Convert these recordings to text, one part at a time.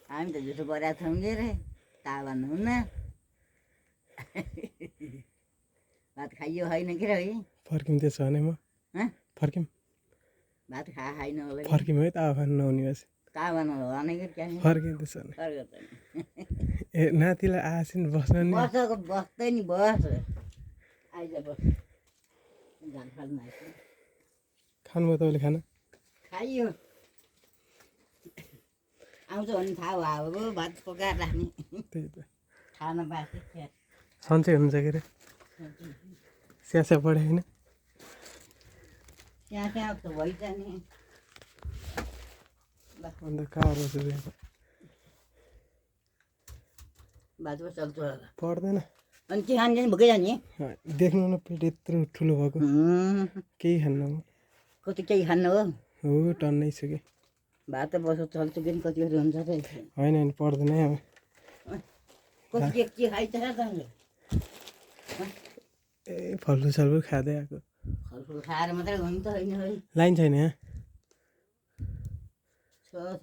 हामी त झुटो गरेका छौँ कि रे ता भन्नुहुन्न भात खाइयो होइन कि रे फर्किम त्यसो भने म फर्किम भात खाइन होला फर्किम है तावा खानु नहुने भएछ ता भन्नु भनेको क्या फर्किम त्यसो भने ए नातिलाई आएछन् बस्न नि बसेको बस्दै नि बस आइज बस झाल फाल्नु आइस खानुभयो तपाईँले खाना खाइयो आउँछ भने थाहा भयो भात पकाएर राख्ने त्यही त खान बाँकी सन्चै हुनुहुन्छ के अरे स्यास्या पढे होइन त्यहाँ त्यहाँ त भइछ नि अन्त कहाँ रहेछ बाटो चल्छ पढ्दैन अनि के खान्छ नि भोकै जाने देख्नु न पेट यत्रो ठुलो भएको केही खान्न म कति केही खानु हो टन्नै छु कि भात त बस्छ चल्छ कि कतिवटा हुन्छ र होइन होइन पढ्दैन है अब कति के खाइछ र तैँले ए फलफुल सलफुल खाँदै आएको फलफुल खाएर मात्रै हुन्छ होइन है लाइन छैन यहाँ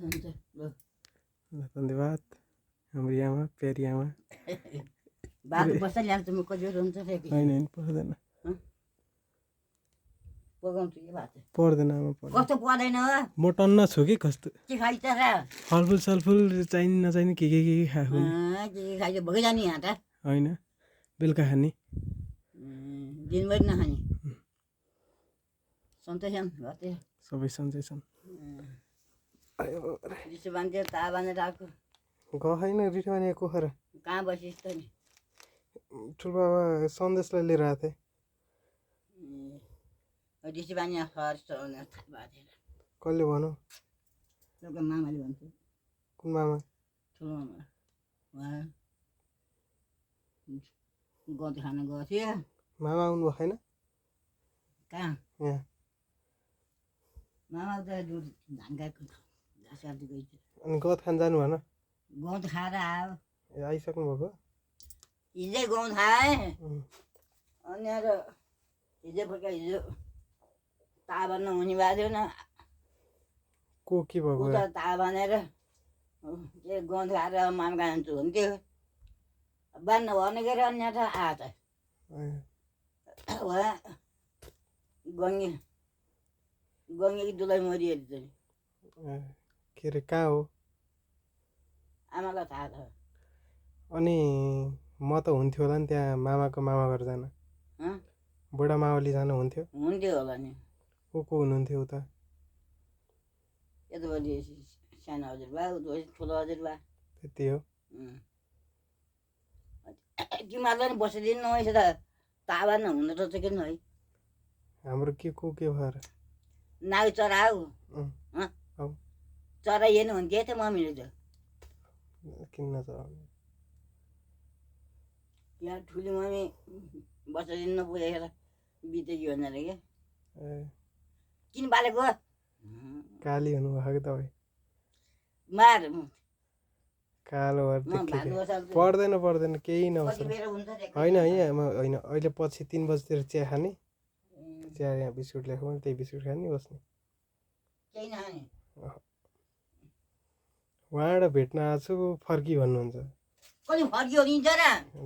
हुन्छ ल धन्यवाद हाम्रो आमा प्यारी आमा भात बस्दा ल्याएर त म कतिवटा हुन्छ र होइन होइन पढ्दैन पकाउँछु कि भात पढ्दैन आमा पढ्दैन कस्तो पर्दैन म टन्न छु कि कस्तो के खाइछ र फलफुल सलफुल चाहिने नचाहिने के खाएको के खाइछ भोकै जाने यहाँ त होइन बेलुका खाने दिनभरि नखाने सन्चै छन् घरतिर सबै सन्चै छन् रिसो बान्थ्यो ता बाँधेर आएको गएन रिठो भने कुखुरा कहाँ बसिस् त नि ठुलोबाबा सन्देशलाई लिएर आएको थिएँ रिसो बानी फर्स्ट कसले भनौ तपाईँको मामाले भन्थ्यो कुन मामा ठुलो मामा उहाँ गउँत खान गएको थियो मामा आउनु भएको छैन कहाँ यहाँ मामा त दुध धान काटेको घाँस काट्दै गइछ अनि गत खान जानु भएन गउँत खाएर आयो ए आइसक्नु भएको हिजै गउँत खाएँ अनि अरू हिजो फर्का हिजो ताभन हुने भएको थियो न को के भएको उता ता भनेर के गउँत खाएर माम खान्छु हुन्थ्यो बान्न भनेको र अन्य त आएछ उहाँ गङ्गे गङ्गे दुलाई मरिएको थियो के अरे कहाँ हो आमालाई थाहा छ अनि म त हुन्थ्यो होला नि त्यहाँ मामाको मामा घर जान बुढा मावली जानु हुन्थ्यो हुन्थ्यो होला नि को हुनुहुन्थ्यो उता यतापट्टि सानो हजुरबा उतापट्टि ठुलो हजुरबा त्यति हो तिमीहरूलाई नि बसिदिनु रहेछ त तावा न हुन त किन है हाम्रो के भएर नाउ चराउ चराइएन हुन्थ्यो त मम्मीले त किन नचराउने यहाँ ठुली मम्मी बसिदिनु नपुगेर बितेकी भनेर क्या किन बालेको काली हुनुभएको तपाईँ मार कालो पढ्दैन केही नहोस् होइन होइन अहिले पछि 3 बजीतिर चिया खाने चिया यहाँ बिस्कुट ल्याएको त्यही बिस्कुट खाने बस्ने उहाँबाट भेट्न आएको छु फर्की भन्नुहुन्छ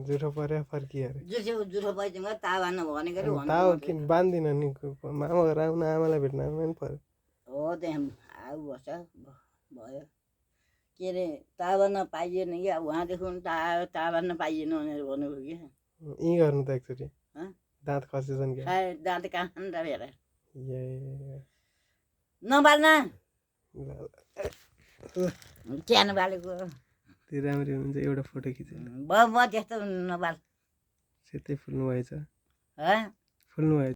जुठो पर्यो फर्की अरे ताव किन बान्दिनँ नि मामा घर आउन आमालाई भेट्न आउनु नि पर्यो हो त्यहाँ आऊ बस्छ भयो के अरे तावा नपाइएन कि अब उहाँदेखि तावा नपाइएन भनेर भन्नुभयो कि यहीँ गर्नु त एकचोटि दाँत खसेछन् कि दाँत कहाँ खानु त हेर ए नबाल्न क्यान बालेको त्यो राम्ररी हुन्छ एउटा फोटो खिचेर भयो त्यस्तो नबाल सेतै फुल्नु भएछ फुल्नु भएछ